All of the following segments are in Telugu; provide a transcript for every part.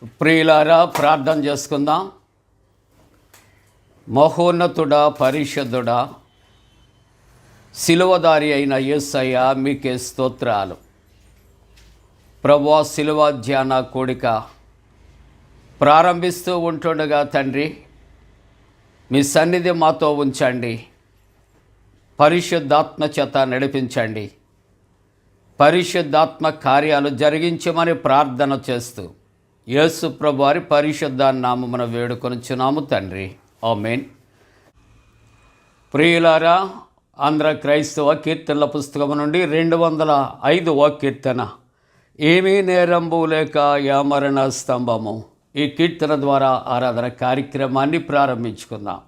ప్రియులారా, ప్రార్థన చేసుకుందాం. మహోన్నతుడా, పరిశుద్ధుడా, శిలువదారి అయిన యేసయ్య, మీకే స్తోత్రాలు. ప్రభువా, శిలువ ధ్యాన కూడిక ప్రారంభిస్తూ ఉంటుండగా తండ్రి, మీ సన్నిధి మాతో ఉంచండి. పరిశుద్ధాత్మ చేత నడిపించండి. పరిశుద్ధాత్మ కార్యాలు జరిగించమని ప్రార్థన చేస్తూ యేసు ప్రభు వారి పరిశుద్ధ నామమున వేడుకొనుచున్నాము తండ్రి, ఆమేన్. ప్రియులారా, ఆంధ్ర క్రైస్తవ కీర్తనల పుస్తకం నుండి 205వ కీర్తన, ఏమీ నేరంబు లేక యామరణ స్తంభము. ఈ కీర్తన ద్వారా ఆరాధన కార్యక్రమాన్ని ప్రారంభించుకుందాం.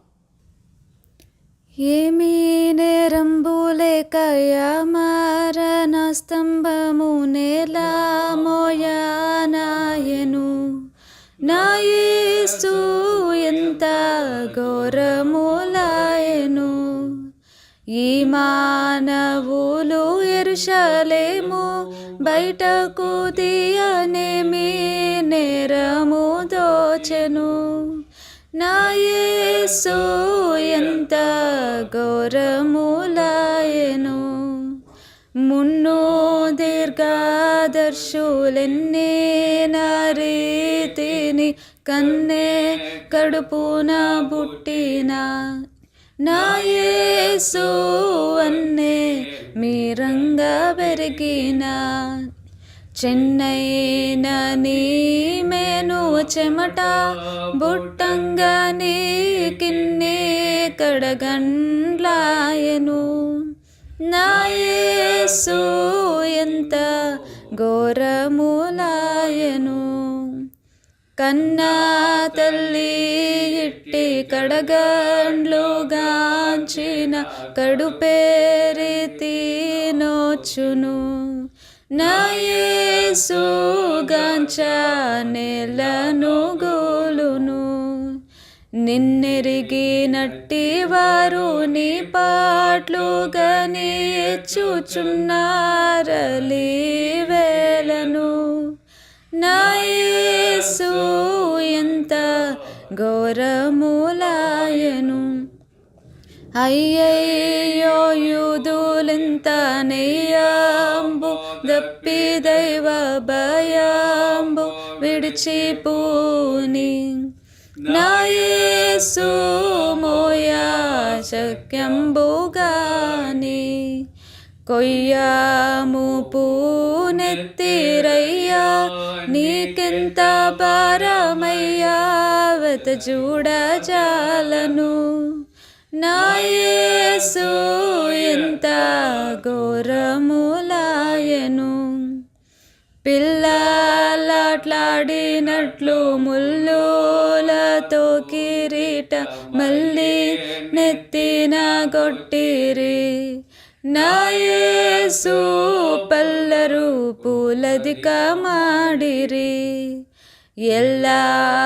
ఏమీ నేరంబు లేక యామరణ స్తంభము నేల మోయనాయెను. నా యేసు ఎంత ఘోరములాయెను. ఈ మానవులు యెరూషలేము బయటకు తీయనేమి నేరము దోచెను. నా యేసు ఎంత ఘోరములాయెను. మున్ను దీర్ఘదర్శులెన్ని రీతిని కన్నే కడుపున బుట్టిన నా యేసు అన్నే మీరంగా పెరిగిన. చెన్నైన నీ మేను చెమట బుట్టంగా నీ కిన్ని కడగండ్లాయెను. నా యేసు ఎంత ఘోరములాయెను. కన్నా తల్లి ఇట్టి కడగండ్లుగాంచిన కడుపేరితి నోచును. నా యేసు గాంచ నేలను గోలును. నిన్నెరిగినట్టి వారు నీ పాట్లుగాని చూచున్నారలి వేలను. నా యేసు ఎంత ఘోరములాయెను. అయ్యయ్యో యూదులెంత నెయ్యంబు దప్పి దైవ భయంబు విడిచిపోని. నా యేసు మోయా శక్యంబుగాని. కొయ్యాము పూనెత్తిరయ్యా నీకెంత భారమయ్యా వెత చూడజాలను. నా యేసు ఎంత ఘోరములాయెను. పిల్లలాట్లాడినట్లు ముల్లులతో కిరీట మళ్ళీ నెత్తిన కొట్టిరి. నా యేసు పల్లరు పూలదిక మాడిరి. ఎల్లా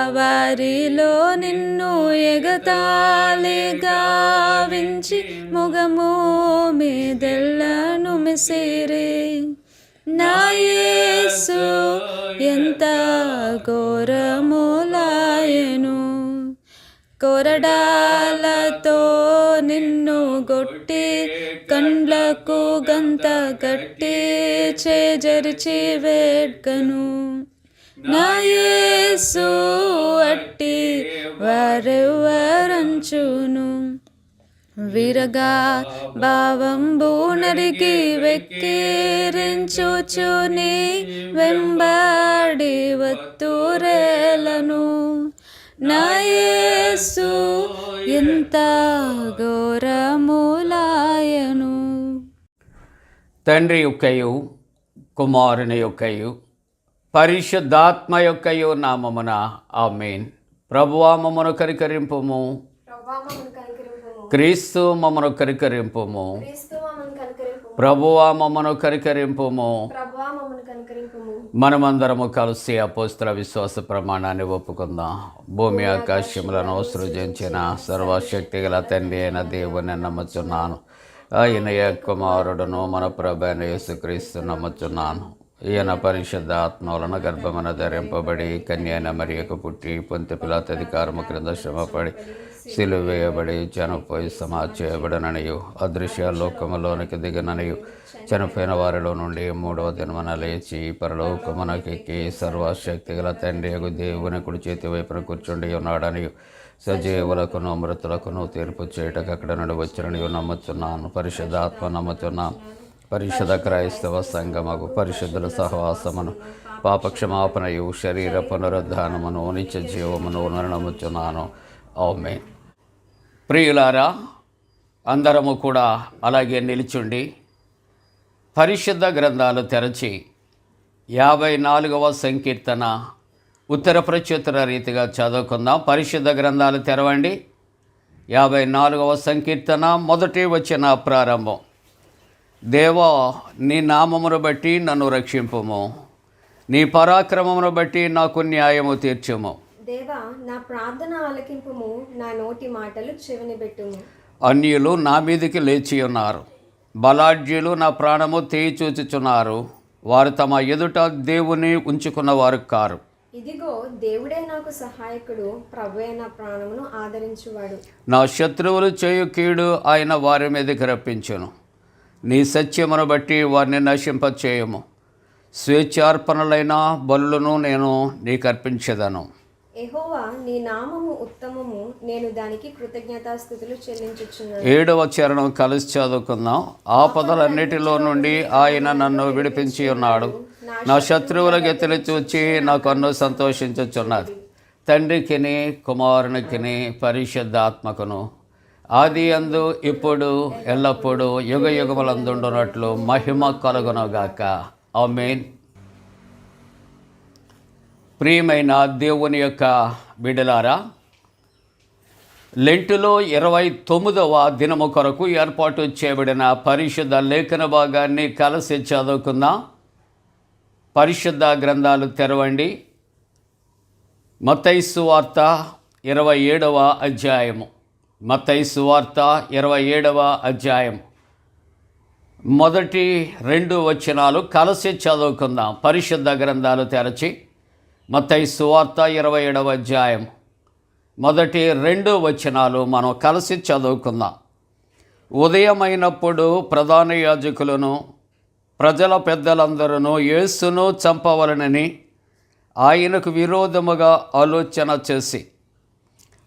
వారిలో నిన్ను ఎగతాళి గావించి ముఖము మీదెల్లను మెసిరి. నా యేసు ఎంత ఘోరములాయెను. కొరడాలతో నిన్ను గొట్టి కండ్లకు గంత గట్టి చేజరిచి వేడ్కను. నా యేసు అట్టి వారెవ్వరంచును. విరగా భావంబు నరిగి వెక్కిరించుచుని వెంబడి వత్తురేలను. నా యేసు ఎంత ఘోరములాయెను. తండ్రి యొక్కయు కుమారుని యొక్కయు పరిశుద్ధాత్మ యొక్కయు నామమున ఆమేన్. ప్రభువా, మమ్మను కనికరింపుము. క్రీస్తు మమ్మను కనికరింపుము. ప్రభువా, మమ్మను కనికరింపుము. మనమందరము కలిసి అపోస్తల విశ్వాస ప్రమాణాన్ని ఒప్పుకుందాం. భూమి ఆకాశములను సృజించిన సర్వశక్తి గల తండ్రి అయిన దేవుని నమ్ముచున్నాను. ఆయన కుమారుడును మన ప్రభు అయిన యేసుక్రీస్తు నమ్ముచున్నాను. ఈయన పరిశుద్ధ ఆత్మ వలన గర్భమున ధరింపబడి కన్యైన మరియకు పుట్టి పొంతి పిలాతు అధికారము క్రింద శ్రమపడి సిలువ వేయబడి చనిపోయి సమాధి చేయబడననియు అదృశ్య లోకములోనికి దిగననియు చనిపోయిన వారిలో నుండి మూడవ దినమున లేచి పరలోకమునకెక్కి సర్వశక్తి గల తండ్రి యగు దేవుని కుడి చేతి వైపున కూర్చుండి ఉన్నాడనియు సజీవులకును మృతులకును తీర్పు చేయటకు అక్కడ నుండి వచ్చిననియు నమ్ముతున్నాను. పరిశుద్ధాత్మ నమ్ముతున్నాను. పరిశుద్ధ క్రైస్తవ సంఘమగు పరిశుద్ధుల సహవాసమును పాపక్షమాపణయు శరీర పునరుద్ధానమును నిత్య జీవమును నమ్ముచున్నాను. ఆమేన్. ప్రియులారా, అందరము కూడా అలాగే నిలిచుండి పరిశుద్ధ గ్రంథాలు తెరచి 54వ సంకీర్తన ఉత్తర ప్రత్యుత్తర రీతిగా చదువుకుందాం. పరిశుద్ధ గ్రంథాలు తెరవండి. 54వ సంకీర్తన మొదటి వచన ప్రారంభం. దేవా, నీ నామమును బట్టి నన్ను రక్షింపుము, నీ పరాక్రమమును బట్టి నాకు న్యాయము తీర్చుము. దేవా, నా ప్రార్థన ఆలకింపుము, నా నోటి మాటలు చెవిని పెట్టుము. అన్యులు నా మీదికి లేచి ఉన్నారు, బలాఢ్యులు నా ప్రాణము తేయి చూచుచున్నారు. వారు తమ ఎదుట దేవుని ఉంచుకున్నవారు కారు. ఇదిగో, దేవుడే నాకు సహాయకుడు, ప్రభువే నా ప్రాణమును ఆదరించువాడు. నా శత్రువులు చేయు కీడు ఆయన వారి మీదకి రప్పించును. నీ సత్యమును బట్టి వారిని నశింపచేయము. స్వేచ్ఛార్పణలైన బలులను నేను నీకు అర్పించెదను. యెహోవా, నీ నామము ఉత్తమము, నేను దానికి కృతజ్ఞతాస్తుతులు చెల్లించుచున్నాను. 7వ చరణం కలిసి చదువుకుందాం. ఆపదలన్నిటిలో నుండి ఆయన నన్ను విడిపించి ఉన్నాడు. నా శత్రువుల గెతులు చూచి నా కన్ను సంతోషించుచున్నది. తండ్రికిని కుమారునికిని పరిశుద్ధాత్మకును ఆది అందు ఇప్పుడు ఎల్లప్పుడూ యుగ యుగములందుండునట్లు మహిమ కలుగునుగాక. ఆమేన్. ప్రియమైన దేవుని యొక్క బిడ్డలారా, లెంటులో 29వ దినము కొరకు ఏర్పాటు చేయబడిన పరిశుద్ధ లేఖన భాగాన్ని కలిసి చదువుకుందాం. పరిశుద్ధ గ్రంథాలు తెరవండి. మత్తయి సువార్త 27వ అధ్యాయము. మత్తయి సువార్త 27వ అధ్యాయం మొదటి 2 వచనాలు కలిసి చదువుకుందాం. పరిశుద్ధ గ్రంథాలు తెరచి మత్తయి సువార్త 27వ అధ్యాయం మొదటి 2 వచనాలు మనం కలిసి చదువుకుందాం. ఉదయమైనప్పుడు ప్రధాన యాజకులను ప్రజల పెద్దలందరూ యేసును చంపవలనని ఆయనకు విరోధముగా ఆలోచన చేసి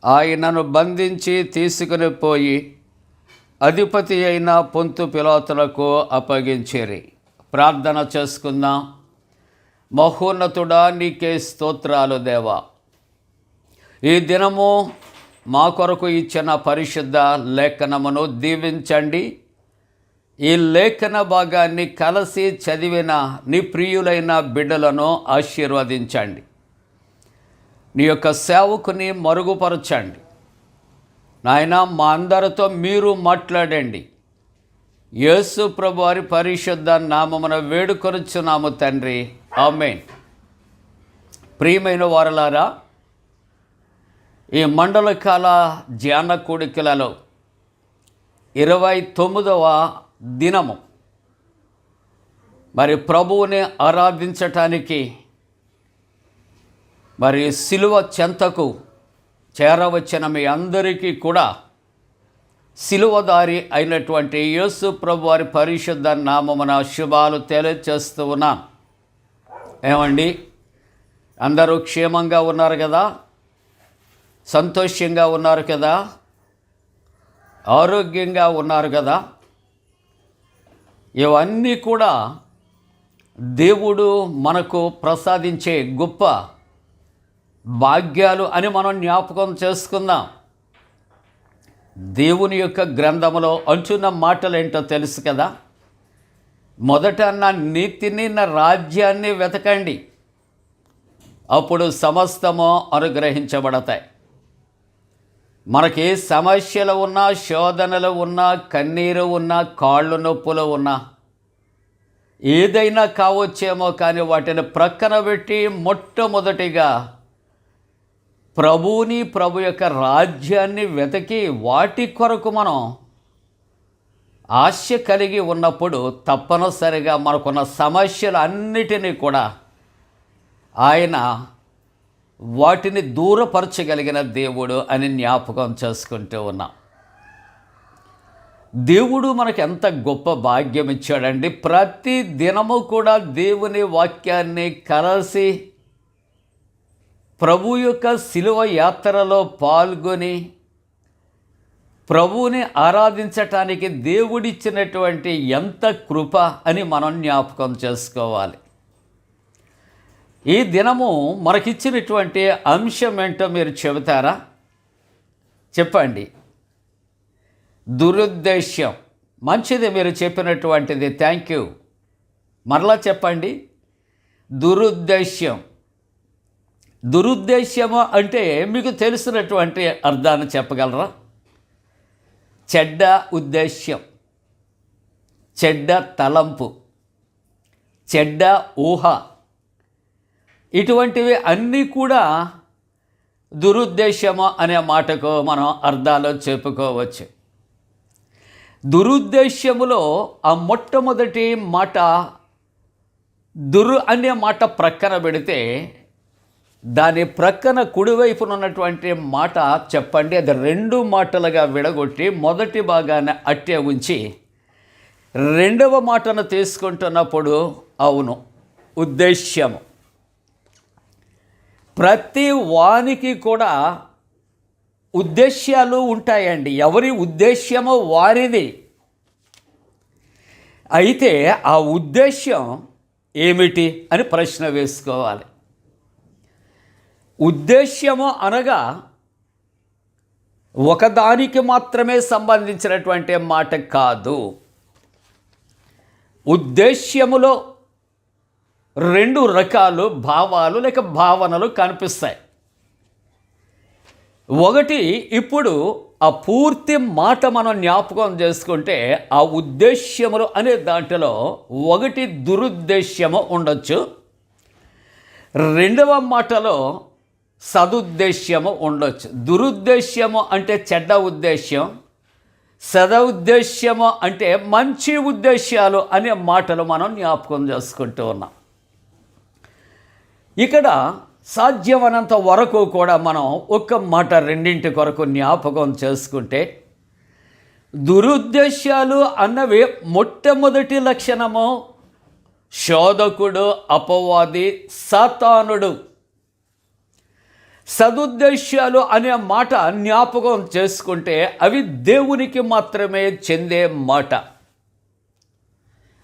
ఆయనను బంధించి తీసుకుని పోయి అధిపతి అయిన పొంతు పిలాతులకు అప్పగించిరి. ప్రార్థన చేసుకుందాం. మహోన్నతుడా, నీకే స్తోత్రాలు దేవా. ఈ దినము మా కొరకు ఇచ్చిన పరిశుద్ధ లేఖనమును దీవించండి. ఈ లేఖన భాగాన్ని కలిసి చదివిన నీ ప్రియులైన బిడ్డలను ఆశీర్వదించండి. నీ యొక్క సేవకుని మరుగుపరచండి నాయన. మా అందరితో మీరు మాట్లాడండి. యేసు ప్రభు వారి పరిశుద్ధ నామమున వేడుకొనుచున్నాము తండ్రి. ఆమేన్. ప్రియమైన వారలారా, ఈ మండలకాల ధ్యాన కూడికలలో 29వ దినము మరి ప్రభువుని ఆరాధించటానికి మరి సిలువ చెంతకు చేరవచ్చిన మీ అందరికీ కూడా సిలువదారి అయినటువంటి యేసు ప్రభు వారి పరిశుద్ధ నామమున శుభాలు తెలియచేస్తూ ఉన్నాను. ఏమండి, అందరూ క్షేమంగా ఉన్నారు కదా? సంతోషంగా ఉన్నారు కదా? ఆరోగ్యంగా ఉన్నారు కదా? ఇవన్నీ కూడా దేవుడు మనకు ప్రసాదించే గొప్ప భాగ్యాలు అని మనం జ్ఞాపకం చేసుకుందాం. దేవుని యొక్క గ్రంథములో అంటున్న మాటలు ఏంటో తెలుసు కదా? మొదట నా నీతిని, నా రాజ్యాన్ని వెతకండి, అప్పుడు సమస్తము అనుగ్రహించబడతాయి. మనకి ఏ సమస్యలు ఉన్నా, శోధనలు ఉన్నా, కన్నీరు ఉన్నా, కాళ్ళు నొప్పులు ఉన్నా, ఏదైనా కావచ్చేమో, కానీ వాటిని ప్రక్కన పెట్టి మొట్టమొదటిగా ప్రభువుని, ప్రభు యొక్క రాజ్యాన్ని వెతికి వాటి కొరకు మనం ఆశ కలిగి ఉన్నప్పుడు తప్పనిసరిగా మనకున్న సమస్యలు అన్నిటినీ కూడా ఆయన వాటిని దూరపరచగలిగిన దేవుడు అని జ్ఞాపకం చేసుకుంటూ ఉన్నాం. దేవుడు మనకు ఎంత గొప్ప భాగ్యం ఇచ్చాడండి. ప్రతి దినము కూడా దేవుని వాక్యాన్ని కలిసి ప్రభు యొక్క శిలువ యాత్రలో పాల్గొని ప్రభువుని ఆరాధించటానికి దేవుడిచ్చినటువంటి ఎంత కృప అని మనం జ్ఞాపకం చేసుకోవాలి. ఈ దినము మనకిచ్చినటువంటి అంశం ఏంటో మీరు చెబుతారా? చెప్పండి. దురుద్దేశ్యం. మంచిది మీరు చెప్పినటువంటిది, థ్యాంక్ యూ. మరలా చెప్పండి. దురుద్దేశ్యం. దురుద్దేశ్యము అంటే మీకు తెలిసినటువంటి అర్థాన్ని చెప్పగలరా? చెడ్డ ఉద్దేశ్యం, చెడ్డ తలంపు, చెడ్డ ఊహ, ఇటువంటివి అన్నీ కూడా దురుద్దేశము అనే మాటకు మనం అర్థాలు చెప్పుకోవచ్చు. దురుద్దేశ్యములో ఆ మొట్టమొదటి మాట అనే మాట ప్రక్కన పెడితే దాని ప్రక్కన కుడివైపున ఉన్నటువంటి మాట చెప్పండి. అది 2 మాటలుగా విడగొట్టి మొదటి భాగాన్ని అట్టే ఉంచి రెండవ మాటను తీసుకుంటున్నప్పుడు అవును, ఉద్దేశ్యము. ప్రతి వానికి కూడా ఉద్దేశ్యాలు ఉంటాయండి. ఎవరి ఉద్దేశ్యమో వారిది. అయితే ఆ ఉద్దేశ్యం ఏమిటి అని ప్రశ్న వేసుకోవాలి. ఉద్దేశ్యము అనగా ఒకదానికి మాత్రమే సంబంధించినటువంటి మాట కాదు. ఉద్దేశ్యములో 2 రకాలు భావాలు లేక భావనలు కనిపిస్తాయి. ఒకటి, ఇప్పుడు ఆ పూర్తి మాట మనం జ్ఞాపకం చేసుకుంటే ఆ ఉద్దేశ్యములు అనే దాంట్లో ఒకటి దురుద్దేశ్యము ఉండొచ్చు, రెండవ మాటలో సదుద్దేశ్యము ఉండొచ్చు. దురుద్దేశ్యము అంటే చెడ్డ ఉద్దేశ్యం, సదుద్దేశ్యము అంటే మంచి ఉద్దేశ్యాలు అనే మాటలు మనం జ్ఞాపకం చేసుకుంటూ ఉన్నాం. ఇక్కడ సాధ్యమైనంత వరకు కూడా మనం ఒక్క మాట రెండింటి కొరకు జ్ఞాపకం చేసుకుంటే, దురుద్దేశ్యాలు అన్నవి మొట్టమొదటి లక్షణము శోధకుడు, అపవాది, సాతానుడు. సదుద్దేశ్యాలు అనే మాట జ్ఞాపకం చేసుకుంటే అవి దేవునికి మాత్రమే చెందే మాట.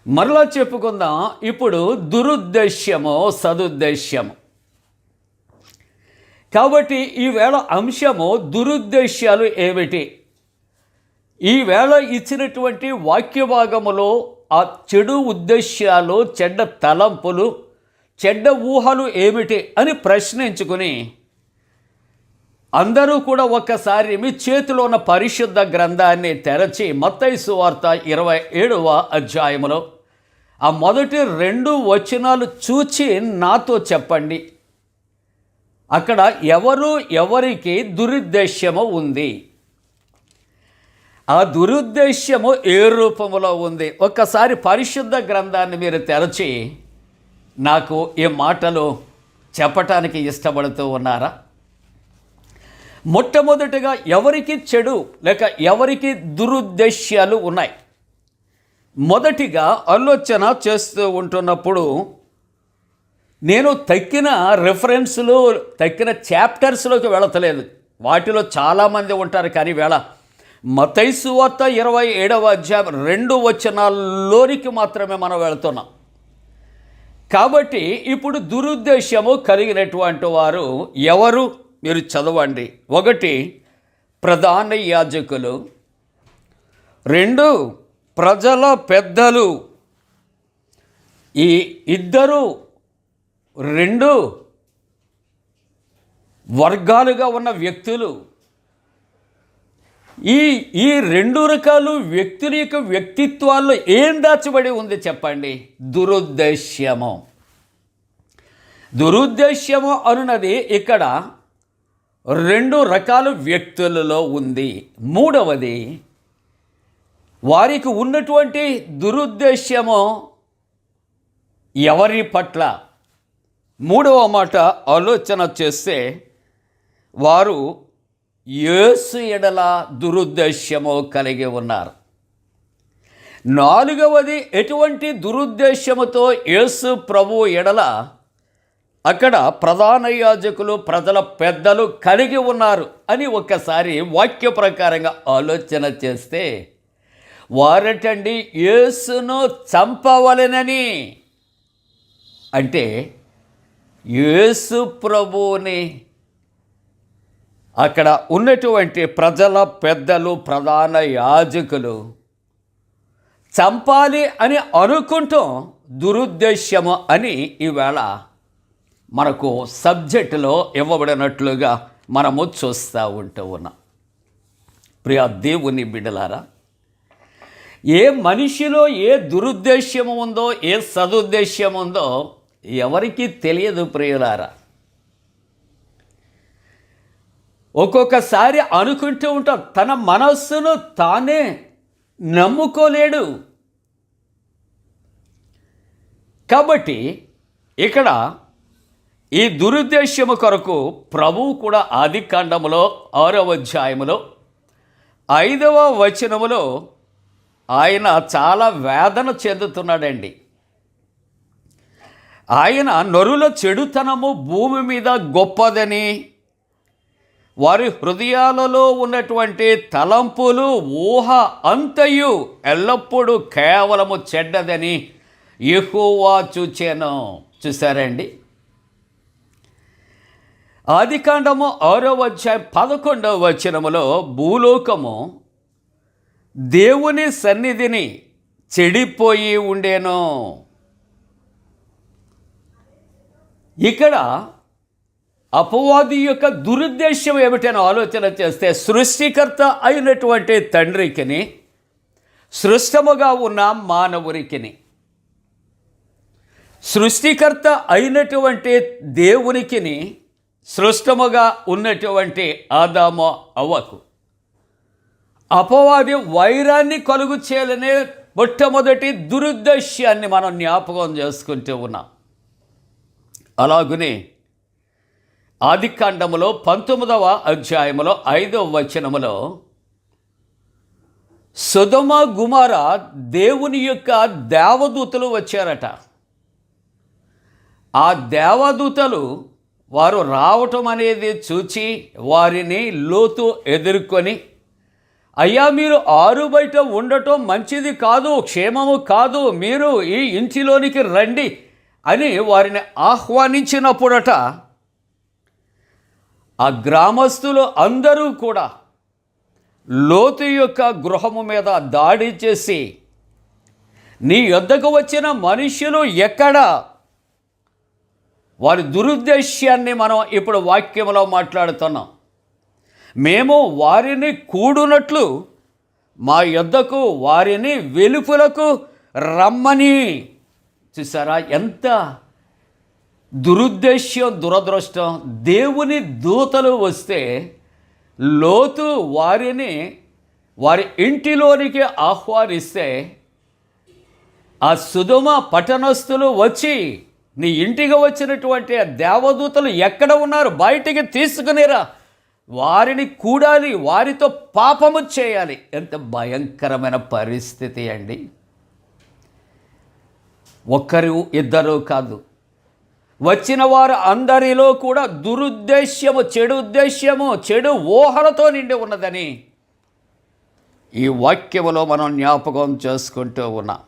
మరలా చెప్పుకుందాం. ఇప్పుడు దురుద్దేశ్యము, సదుద్దేశ్యము. కాబట్టి ఈవేళ అంశము దురుద్దేశ్యాలు ఏమిటి? ఈవేళ ఇచ్చినటువంటి వాక్య భాగములో ఆ చెడు ఉద్దేశ్యాలు, చెడ్డ తలంపులు, చెడ్డ ఊహలు ఏమిటి అని ప్రశ్నించుకుని అందరూ కూడా ఒక్కసారి మీ చేతిలో ఉన్న పరిశుద్ధ గ్రంథాన్ని తెరచి మత్తయి సువార్త 27వ అధ్యాయములో ఆ మొదటి 2 వచనాలు చూచి నాతో చెప్పండి. అక్కడ ఎవరికి దురుద్దేశ్యము ఉంది? ఆ దురుద్దేశ్యము ఏ రూపములో ఉంది? ఒక్కసారి పరిశుద్ధ గ్రంథాన్ని మీరు తెరచి నాకు ఈ మాటలు చెప్పటానికి ఇష్టపడుతూ ఉన్నారా? మొట్టమొదటిగా ఎవరికి చెడు లేక ఎవరికి దురుద్దేశ్యాలు ఉన్నాయి? మొదటిగా ఆలోచన చేస్తూ ఉంటున్నప్పుడు నేను తక్కిన రెఫరెన్స్లు, తక్కిన చాప్టర్స్లోకి వెళతలేదు. వాటిలో చాలామంది ఉంటారు, కానీ వేళ మత్తయి సువార్త 27వ అధ్యాయం 2 వచనాల్లోనికి మాత్రమే మనం వెళుతున్నాం. కాబట్టి ఇప్పుడు దురుద్దేశ్యము కలిగినటువంటి వారు ఎవరు? మీరు చదవండి. 1 ప్రధాన యాజకులు, 2 ప్రజల పెద్దలు. ఈ ఇద్దరు 2 వర్గాలుగా ఉన్న వ్యక్తులు. ఈ 2 రకాలు వ్యక్తుల యొక్క వ్యక్తిత్వాల్లో ఏం దాచబడి ఉంది చెప్పండి? దురుద్దేశ్యము. దురుద్దేశ్యము అనున్నది ఇక్కడ 2 రకాల వ్యక్తులలో ఉంది. మూడవది వారికి ఉన్నటువంటి దురుద్దేశ్యము ఎవరి పట్ల? మూడవ మాట ఆలోచన చేస్తే వారు యేసు ఎడల దురుద్దేశ్యము కలిగి ఉన్నారు. నాలుగవది ఎటువంటి దురుద్దేశ్యముతో యేసు ప్రభువు ఎడల అక్కడ ప్రధాన యాజకులు, ప్రజల పెద్దలు కలిగి ఉన్నారు అని ఒక్కసారి వాక్య ప్రకారంగా ఆలోచన చేస్తే వారటండి యేసును చంపవలెనని, అంటే యేసు ప్రభువుని అక్కడ ఉన్నటువంటి ప్రజల పెద్దలు, ప్రధాన యాజకులు చంపాలి అని అనుకుంటాం దురుద్దేశ్యము అని ఈవేళ మనకు సబ్జెక్టులో ఇవ్వబడినట్లుగా మనము చూస్తూ ఉన్నాం. ప్రియ దేవుని బిడ్డలారా, ఏ మనిషిలో ఏ దురుద్దేశ్యము ఉందో, ఏ సదుద్దేశ్యం ఉందో ఎవరికీ తెలియదు ప్రియులారా. ఒక్కొక్కసారి అనుకుంటూ ఉంటాం, తన మనస్సును తానే నమ్ముకోలేడు. కాబట్టి ఇక్కడ ఈ దురుద్దేశ్యము కొరకు ప్రభువు కూడా ఆదికాండములో 6వ అధ్యాయములో 5వ వచనములో ఆయన చాలా వేదన చెందుతున్నాడండి. ఆయన నరుల చెడుతనము భూమి మీద గొప్పదని, వారి హృదయాలలో ఉన్నటువంటి తలంపులు, ఊహ అంతయు ఎల్లప్పుడూ కేవలము చెడ్డదని యెహోవా చూచెను. చూసారండి, ఆదికాండము 6వ అధ్యాయం 11వ వచనములో భూలోకము దేవుని సన్నిధిని చెడిపోయి ఉండేను. ఇక్కడ అపవాది యొక్క దురుద్దేశ్యం ఏమిటని ఆలోచన చేస్తే, సృష్టికర్త అయినటువంటి తండ్రికిని, సృష్టముగా ఉన్న మానవునికిని, సృష్టికర్త అయినటువంటి దేవునికిని, సృష్టముగా ఉన్నటువంటి ఆదాము అవ్వకు అపవాది వైరాన్ని కలుగు చేయాలనే మొట్టమొదటి దురుద్దేశ్యాన్ని మనం జ్ఞాపకం చేసుకుంటూ ఉన్నాం. అలాగునే ఆదికాండములో 19వ అధ్యాయములో 5వ వచనములో సొదొమ గుమొర్రా దేవుని యొక్క దేవదూతలు వచ్చారట. ఆ దేవదూతలు వారు రావటం అనేది చూచి వారిని లోతు ఎదుర్కొని, అయ్యా మీరు ఆరు బయట ఉండటం మంచిది కాదు, క్షేమము కాదు, మీరు ఈ ఇంటిలోనికి రండి అని వారిని ఆహ్వానించినప్పుడట ఆ గ్రామస్తులు అందరూ కూడా లోతు యొక్క గృహము మీద దాడి చేసి, నీ యొద్దకు వచ్చిన మనుష్యులు ఎక్కడా? వారి దురుద్దేశ్యాన్ని మనం ఇప్పుడు వాక్యంలో మాట్లాడుతున్నాం. మేము వారిని కూడునట్లు మా యొద్దకు వారిని వెలుపులకు రమ్మని. చూసారా ఎంత దురుద్దేశ్యం, దురదృష్టం. దేవుని దూతలు వస్తే లోతు వారిని వారి ఇంటిలోనికి ఆహ్వానిస్తే, ఆ సొదొమ పట్టణస్థులు వచ్చి, నీ ఇంటికి వచ్చినటువంటి దేవదూతలు ఎక్కడ ఉన్నారు, బయటికి తీసుకునిరా, వారిని కూడాలి, వారితో పాపము చేయాలి. ఎంత భయంకరమైన పరిస్థితి అండి. ఒక్కరు ఇద్దరు కాదు, వచ్చిన వారు అందరిలో కూడా దురుద్దేశ్యము, చెడు ఉద్దేశ్యము, చెడు ఊహలతో నిండి ఉన్నదని ఈ వాక్యములో మనం జ్ఞాపకం చేసుకుంటూ ఉన్నాం.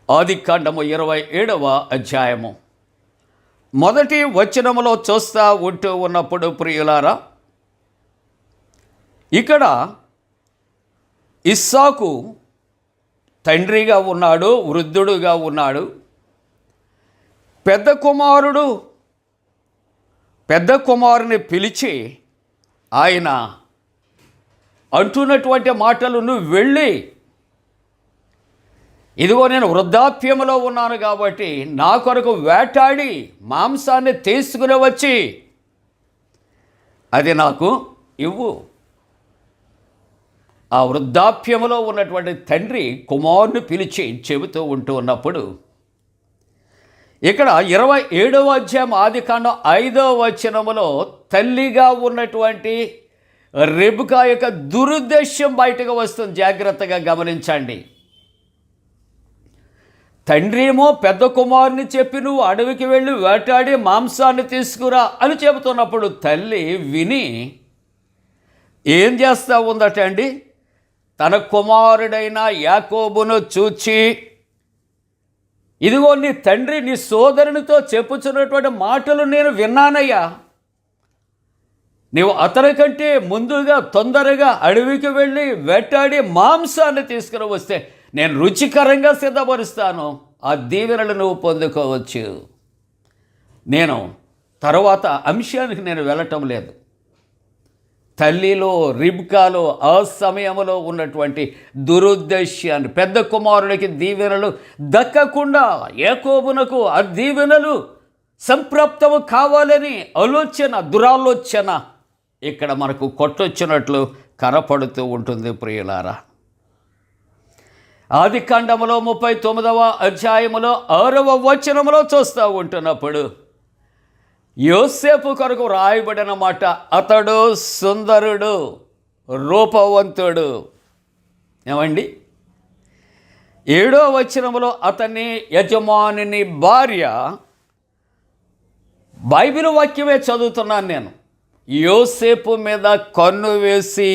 ఆదికాండము 27వ అధ్యాయము 1వ వచనములో చూస్తూ ఉంటూ ఉన్నప్పుడు ప్రియులారా, ఇక్కడ ఇస్సాకు తండ్రిగా ఉన్నాడు, వృద్ధుడుగా ఉన్నాడు. పెద్ద కుమారుని పిలిచి ఆయన అంటున్నటువంటి మాటలు, నువ్వు వెళ్ళి, ఇదిగో నేను వృద్ధాప్యంలో ఉన్నాను కాబట్టి నా కొరకు వేటాడి మాంసాన్ని తీసుకుని వచ్చి అది నాకు ఇవ్వు. ఆ వృద్ధాప్యములో ఉన్నటువంటి తండ్రి కుమారుని పిలిచి చెబుతూ ఉంటూ ఉన్నప్పుడు ఇక్కడ 27వ అధ్యాయం ఆదికాండం 5వ వచనములో తల్లిగా ఉన్నటువంటి రెబెకా యొక్క దురుద్దేశ్యం బయటకు వస్తుంది. జాగ్రత్తగా గమనించండి. తండ్రి ఏమో పెద్ద కుమారుని చెప్పి నువ్వు అడవికి వెళ్ళి వేటాడి మాంసాన్ని తీసుకురా అని చెబుతున్నప్పుడు తల్లి విని ఏం చేస్తూ ఉందట అండి, తన కుమారుడైన యాకోబును చూచి, ఇదిగో నీ తండ్రి నీ సోదరునితో చెప్పుచున్నటువంటి మాటలు నేను విన్నానయ్యా, నీవు అతనికంటే ముందుగా తొందరగా అడవికి వెళ్ళి వేటాడి మాంసాన్ని తీసుకుని వస్తే నేను రుచికరంగా సిద్ధపరుస్తాను, ఆ దీవెనలు నువ్వు పొందుకోవచ్చు. నేను తర్వాత అంశానికి నేను వెళ్ళటం లేదు. తల్లిలో రిబ్కాలో ఆ సమయంలో ఉన్నటువంటి దురుద్దేశ్యాన్ని, పెద్ద కుమారుడికి దీవెనలు దక్కకుండా యాకోబునకు ఆ దీవెనలు సంప్రాప్తము కావాలని దురాలోచన ఇక్కడ మనకు కొట్టొచ్చినట్లు కనపడుతూ ఉంటుంది ప్రియులారా. ఆదికాండములో 39వ అధ్యాయములో 6వ వచనములో చూస్తూ ఉంటున్నప్పుడు యోసేపు కొరకు రాయబడిన మాట, అతడు సుందరుడు, రూపవంతుడు. ఏమండి, 7వ వచనములో అతని యజమానిని భార్య, బైబిల్ వాక్యమే చదువుతున్నాను నేను, యోసేపు మీద కన్ను వేసి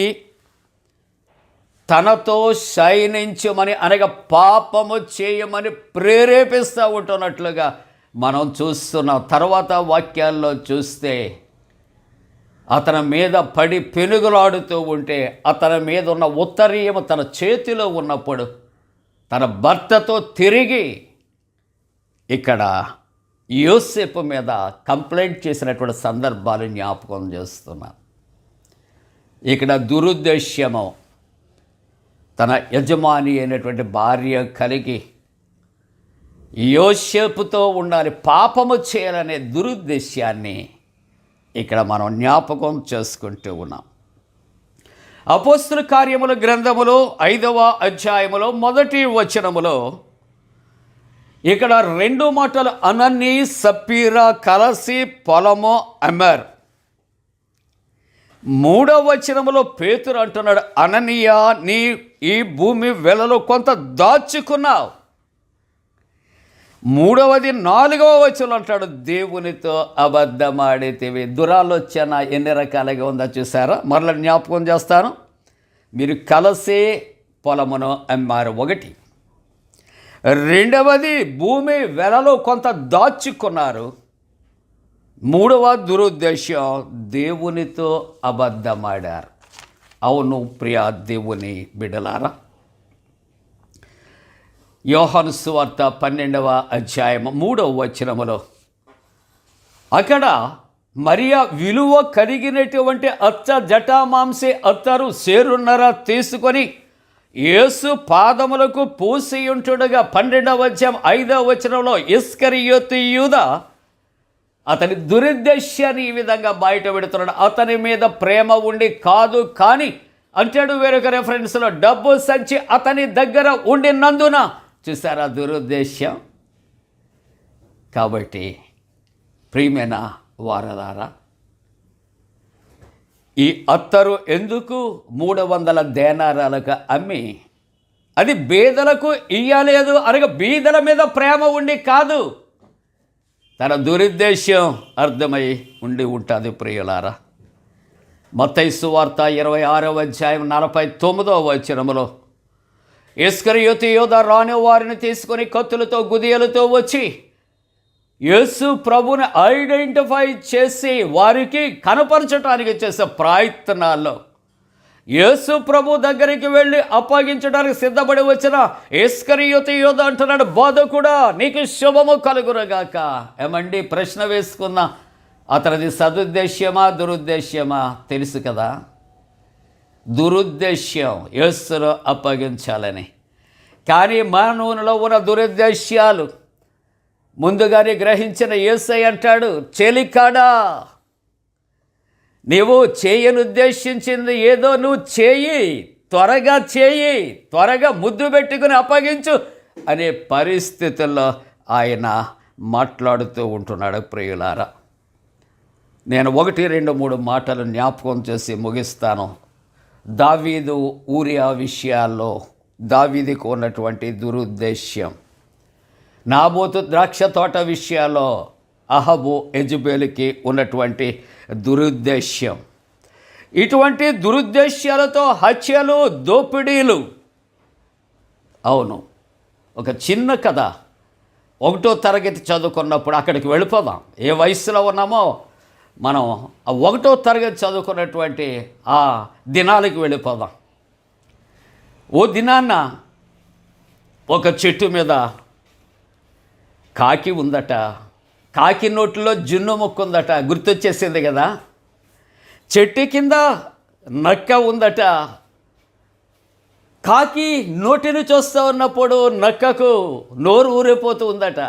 తనతో శయనించమని అనగా పాపము చేయమని ప్రేరేపిస్తూ ఉంటున్నట్లుగా మనం చూస్తున్నాం. తర్వాత వాక్యాల్లో చూస్తే అతని మీద పడి పెనుగులాడుతూ ఉంటే అతని మీద ఉన్న ఉత్తరీయము తన చేతిలో ఉన్నప్పుడు తన భర్తతో తిరిగి ఇక్కడ యోసేపు మీద కంప్లైంట్ చేసినటువంటి సందర్భాలు జ్ఞాపకం చేస్తున్నాను. ఇక్కడ దురుద్దేశ్యము, తన యజమాని అయినటువంటి భార్య కలిగి యోసేపుతో ఉండాలి, పాపము చేయాలనే దురుద్దేశ్యాన్ని ఇక్కడ మనం జ్ఞాపకం చేసుకుంటూ ఉన్నాం. అపోస్తల కార్యముల గ్రంథములో 5వ అధ్యాయములో 1వ వచనములో ఇక్కడ 2 మాటలు, అనన్నీ సప్పీరా కలసి పొలము అమర్. 3వ వచనములో పేతురు అంటున్నాడు, అననీయ నీ ఈ భూమి వెలలో కొంత దాచుకున్నావు. 3వది 4వ వచనం అంటాడు, దేవునితో అబద్ధమాడితివి. దురాలోచన ఎన్ని రకాలుగా ఉందో చూసారా? మరలా జ్ఞాపకం చేస్తాను. మీరు కలిసే పొలమును అమ్మారు, 1. 2వది భూమి వెలలో కొంత దాచుకున్నారు. 3వ దురుద్దేశం, దేవునితో అబద్ధమాడారు. అవును ప్రియా దేవుని బిడ్డలారా, యోహాను సువార్త 12వ అధ్యాయం 3వ వచనములో అక్కడ మరియా విలువ కలిగినటువంటి అచ్చ జటామాంసే అత్తరు సేరున్నర తీసుకొని యేసు పాదములకు పూసి ఉంటుండగా 12వ అధ్యాయం 5వ వచనంలో ఇస్కరియోతు యూదా అతని దురుద్దేశ్యాన్ని ఈ విధంగా బయట పెడుతున్నాడు. అతని మీద ప్రేమ ఉండి కాదు, కానీ అంటాడు వేరొక రెఫరెన్స్లో, డబ్బు సంచి అతని దగ్గర ఉండినందున. చూసారా దురుద్దేశ్యం? కాబట్టి ప్రియమైన వారలారా, ఈ అత్తరు ఎందుకు 300 దేనారాలకు అమ్మి అది బీదలకు ఇయ్యలేదు అనగా బీదల మీద ప్రేమ ఉండి కాదు, తన దురుద్దేశ్యం అర్థమై ఉండి ఉంటుంది ప్రియులారా. మత్తయి సువార్త 26వ అధ్యాయం 49వ వచనములో ఇస్కరియోతు యూదా రాని వారిని తీసుకొని కత్తులతో గుదియలతో వచ్చి యేసు ప్రభుని ఐడెంటిఫై చేసి వారికి కనపరచడానికి చేసే ప్రయత్నాల్లో యేసు ప్రభు దగ్గరికి వెళ్ళి అప్పగించడానికి సిద్ధపడి వచ్చిన ఇస్కరియోతు యూదా అంటున్నాడు, బోధకుడా నీకు శుభము కలుగునుగాక. ఏమండి, ప్రశ్న వేసుకున్న అతనిది సదుద్దేశ్యమా దురుద్దేశ్యమా? తెలుసు కదా, దురుద్దేశ్యం యేసును అప్పగించాలని. కానీ మానవునిలో ఉన్న దురుద్దేశ్యాలు ముందుగానే గ్రహించిన యేసయ్య అంటాడు, చెలికాడా నీవు చేయనుద్దేశించింది ఏదో నువ్వు చేయి, త్వరగా చేయి, త్వరగా ముద్దు పెట్టుకుని అప్పగించు అనే పరిస్థితుల్లో ఆయన మాట్లాడుతూ ఉంటున్నాడు. ప్రియులారా, నేను 1, 2, 3 మాటలు జ్ఞాపకం చేసి ముగిస్తాను. దావీదు ఊరియా విషయాల్లో దావీదుకు ఉన్నటువంటి దురుద్దేశ్యం, నాబోతు ద్రాక్ష తోట విషయాల్లో అహబు యెజెబెలుకి ఉన్నటువంటి దురుద్దేశ్యం, ఇటువంటి దురుద్దేశ్యాలతో హత్యలు, దోపిడీలు. అవును, ఒక చిన్న కథ. 1వ తరగతి చదువుకున్నప్పుడు అక్కడికి వెళ్ళిపోదాం. ఏ వయసులో ఉన్నామో మనం ఆ 1వ తరగతి చదువుకున్నటువంటి ఆ దినాలకు వెళ్ళిపోదాం. ఓ దినాన్న ఒక చెట్టు మీద కాకి ఉందట. కాకి నోట్లో జున్ను ముక్కు ఉందట. గుర్తొచ్చేసింది కదా. చెట్టు కింద నక్క ఉందట. కాకి నోటిని చూస్తూ ఉన్నప్పుడు నక్కకు నోరు ఊరిపోతూ ఉందట.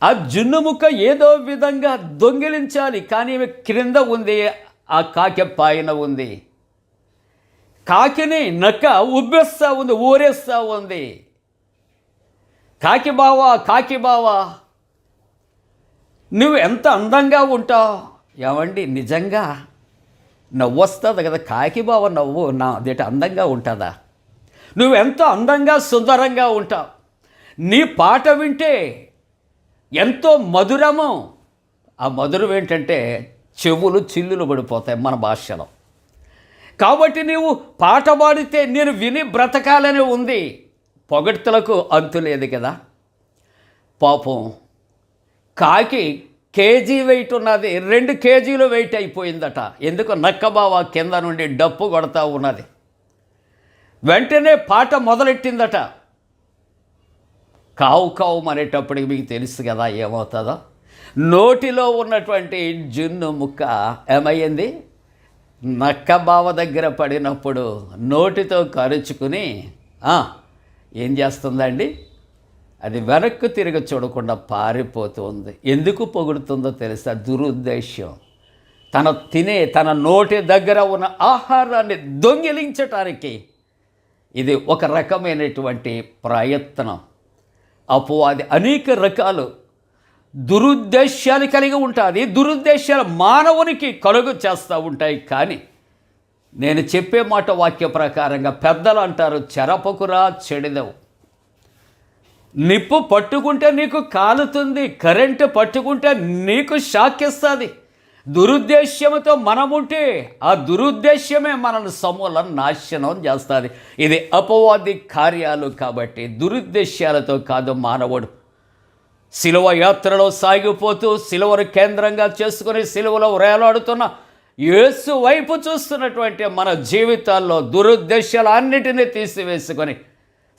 ఆ జున్ను ముక్క ఏదో విధంగా దొంగిలించాలి, కానీ క్రింద ఉంది, ఆ కాకి పైన ఉంది. కాకిని నక్క ఉబ్బేస్తూ ఉంది, ఊరేస్తూ ఉంది. కాకి బావా నువ్వు ఎంత అందంగా ఉంటావు. ఏమండి, నిజంగా నవ్వు వస్తుంది కదా. కాకి బావ నవ్వు అదేంటి అందంగా ఉంటుందా? నువ్వెంతో అందంగా సుందరంగా ఉంటావు. నీ పాట వింటే ఎంతో మధురము. ఆ మధురం ఏంటంటే చెవులు చిల్లులు పడిపోతాయి మన భాషలో. కాబట్టి నీవు పాట పాడితే నేను విని బ్రతకాలని ఉంది. పొగడ్తలకు అంతు లేదు కదా. పాపం కాకి కేజీ వెయిట్ ఉన్నది 2 కేజీలు వెయిట్ అయిపోయిందట. ఎందుకు? నక్కబావ కింద నుండి డప్పు కొడతా ఉన్నది. వెంటనే పాట మొదలెట్టిందట. కావు కావు అనేటప్పటికి మీకు తెలుసు కదా ఏమవుతుందో. నోటిలో ఉన్నటువంటి జున్ను ముక్క ఏమయ్యింది? నక్కబావ దగ్గర పడినప్పుడు నోటితో కరుచుకుని ఏం చేస్తుందండి? అది వెనక్కు తిరిగి చూడకుండా పారిపోతుంది. ఎందుకు పొగుడుతుందో తెలుసా? దురుద్దేశ్యం. తన నోటి దగ్గర ఉన్న ఆహారాన్ని దొంగిలించటానికి ఇది ఒక రకమైనటువంటి ప్రయత్నం. అపవాది అనేక రకాలు దురుద్దేశాలు కలిగి ఉంటుంది. దురుద్దేశాలు మానవునికి కలుగు చేస్తూ ఉంటాయి. కానీ నేను చెప్పే మాట వాక్య ప్రకారంగా పెద్దలు అంటారు, చెరపకురా చెడిదవు. నిప్పు పట్టుకుంటే నీకు కాలుతుంది, కరెంటు పట్టుకుంటే నీకు షాక్ ఇస్తుంది. దురుద్దేశ్యంతో మనముంటే ఆ దురుద్దేశ్యమే మనల్ని సమూలం నాశనం చేస్తుంది. ఇది అపవాది కార్యాలు. కాబట్టి దురుద్దేశ్యాలతో కాదు మానవుడు శిలువ యాత్రలో సాగిపోతూ శిలువను కేంద్రంగా చేసుకుని శిలువలో వేలాడుతున్న యేసు వైపు చూస్తున్నటువంటి మన జీవితాల్లో దురుద్దేశాలన్నిటినీ తీసివేసుకొని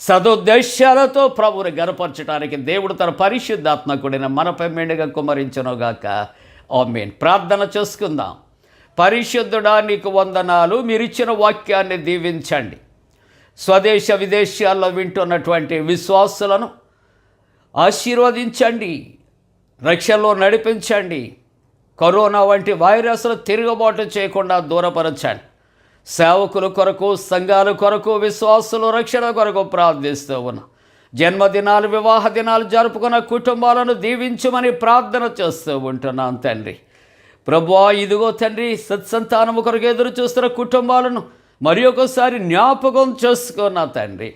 సదుద్దేశాలతో ప్రభువుని గనపరచడానికి దేవుడు తన పరిశుద్ధాత్మకుడిని మనపై మెండుగా కుమ్మరించునుగాక. ఆమేన్. ప్రార్థన చేసుకుందాం. పరిశుద్ధుడా, నీకు వందనాలు. మీరిచ్చిన వాక్యాన్ని దీవించండి. స్వదేశ విదేశాల్లో వింటున్నటువంటి విశ్వాసులను ఆశీర్వదించండి, రక్షణలో నడిపించండి. కరోనా వంటి వైరస్లు తిరుగుబాటు చేయకుండా దూరపరచండి. సేవకుల కొరకు, సంఘాల కొరకు, విశ్వాసుల రక్షణ కొరకు ప్రార్థిస్తూ ఉన్నాం. జన్మదినాలు, వివాహ దినాలు జరుపుకున్న కుటుంబాలను దీవించమని ప్రార్థన చేస్తూ ఉంటున్నాం తండ్రి. ప్రభువా, ఇదిగో తండ్రి, సత్సంతానము కొరకు ఎదురు చూస్తున్న కుటుంబాలను మరి ఒకసారి జ్ఞాపకం చేసుకున్నా తండ్రి.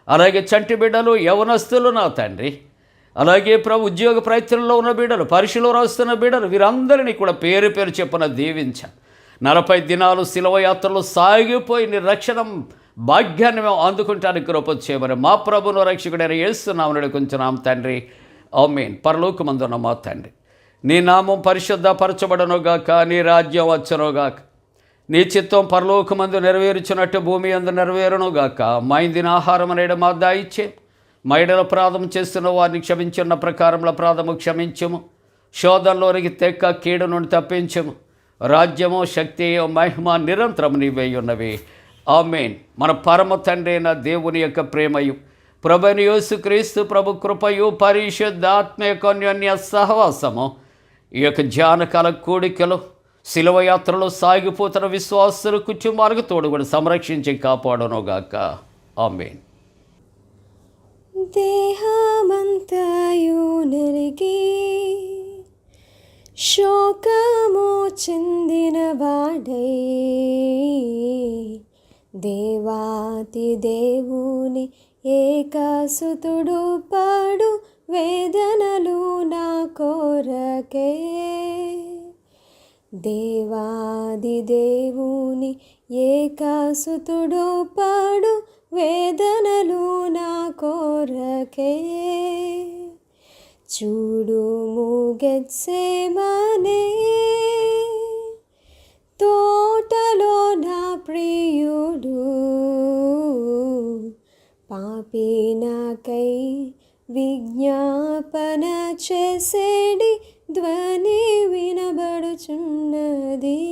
అలాగే చంటి బిడ్డలు, యవనస్తులు నా తండ్రి, అలాగే ప్రభు ఉద్యోగ ప్రయత్నంలో ఉన్న బిడ్డలు, పరీక్షలో రాస్తున్న బిడ్డలు, వీరందరినీ కూడా పేరు పేరు చెప్పున దీవించాను. 40 దినాలు శిలువ యాత్రలు సాగిపోయి నీ రక్షణ భాగ్యాన్ని మేము అందుకుంటానికి కృప చేయమని మా ప్రభును రక్షకుడైన యేసునామమున వేడుకొంచున్నాం తండ్రి. ఆమేన్. పరలోకమందున్న మా తండ్రి, నీ నామం పరిశుద్ధపరచబడనుగాక, నీ రాజ్యం వచ్చునుగాక, నీ చిత్తం పరలోకమందు నెరవేర్చున్నట్టు భూమి యందు నెరవేరునుగాక. మా ఇందిన ఆహారం నేడు మాకు దయచే, మా ఎడల అపరాధం చేస్తున్న వారిని క్షమించున్న ప్రకారంలో అపరాధము క్షమించము, శోధనలోనికి తెక్క కీడు నుండి తప్పించము. రాజ్యము, శక్తి, మహిమ నిరంతరం నీవే ఉన్నవి. ఆమేన్. మన పరమ తండ్రి అయిన దేవుని యొక్క ప్రేమయు, ప్రభువైన యేసుక్రీస్తు ప్రభు కృపయు, పరిశుద్ధాత్మ యొక్క అన్యోన్య సహవాసము, ఈ యొక్క ధ్యానకాల కూడికలు శిలువ యాత్రలో సాగిపోతున్న విశ్వాసుల కుటుంబాలకు తోడుగుడు సంరక్షించి కాపాడునుగాక. ఆమేన్. దేహమంతయు నలిగి శోకము చెందిన వాడై దేవాతి దేవుని ఏకసుతుడు పాడు వేదనలు నా కోరకే. దేవాది దేవుని ఏకసుతుడు పాడు వేదనలు నా కోరకే. చూడుము గెత్సేమనే తోటలో నా ప్రియుడు పాపి నాకై విజ్ఞాపన చేసేడి ధ్వని వినబడుచున్నది.